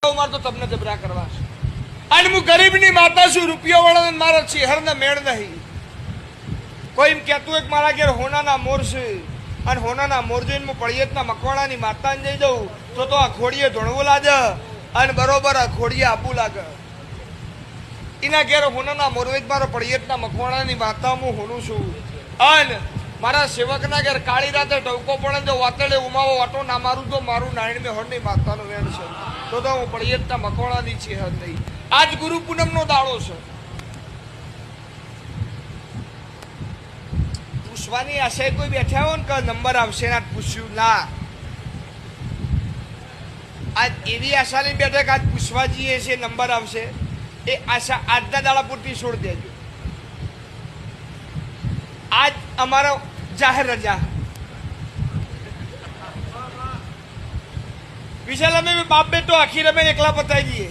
મારે તો તમને જબરા કરવા છે અને હું ગરીબની માતા છું, રૂપિયો વાળા મારા ચહેરને મેળ નહીં. કોઈ એમ કહેતું એક મારા ઘેર હોનાના મોર છે અને હોનાના મોર જોઈને હું પળિયતના મકવાણાની માતાને જઈ દઉં તો આ ખોડીએ ધોણવું લાગે અને બરોબર આ ખોડીએ આપવું લાગે. એના ઘેર હોનાના મોરવેજ મારો પળિયતના મકવાણાની માતા હું હોનું છું અને મારા સેવકના ઘેર કાળી રાતે ટવકો પડે જો વાતળે ઉમાવો વાટો ના મારું તો મારું નાયણ મેં હરની માતાનો વેણ છે તો હું પળિયતના મકવાણાની છે નહીં. આજ ગુરુ પૂનમનો દાડો છે. પૂછવાની આશાએ કોઈ બેઠા હોય ને કે નંબર આવશે ને પૂછ્યું ના. આજ એવી આશા નહીં બેઠા કે આજ પૂછવા જઈએ છે નંબર આવશે. એ આશા આજના દાડા પૂરતી છોડી દેજો. આજ અમારો જાહેર રજા વિશાલ અમે બાપ બેટો આખી રમેલ એકલા પતાવી દઈએ.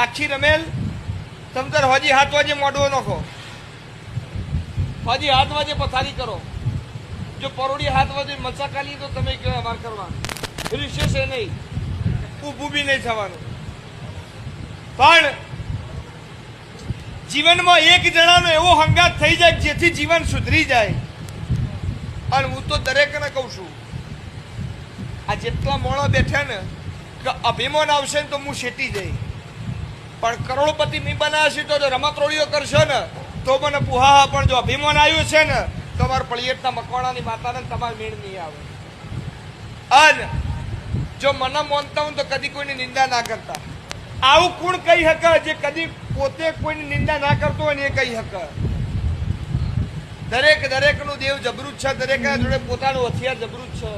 આખી રમેલ તમ તાર હજી 7 વાગે મોડવો નાખો, હજી 7 વાગે પથારી કરો. જો પરોડી 7 વાગે મચા કાલી તો તમે કહેવાય અમારે કરવાનું વિશેષ એ નહીં, ઊભું બી નહીં થવાનું. પણ જીવનમાં એક જણાનો એવો હંગાત થઈ જાય જેથી જીવન સુધરી જાય. અને હું તો દરેકને કહું છું, આ જેટલા મોણા બેઠા ને કે અભિમાન આવશે ને તો હું શેટી જઈ, પણ કરોડપતિ નહીં બનાવશે તો રમતરોળીઓ કરશો ને તો મને પુહા. પણ જો અભિમાન આવ્યું છે ને તો મારા પળિયતના મકવાણાની માતાને તમારે મેળ નહીં આવે. અને જો મને માનતા હું તો કદી કોઈની નિંદા ના કરતા. આવું કોણ કહી શકે જે કદી પોતે કોઈની નિંદા ના કરતો હોય ને એ કહી શકે. દરેકનું દેવ જબરું જ છે, દરેક જોડે પોતાનું હથિયાર જબરું જ છે.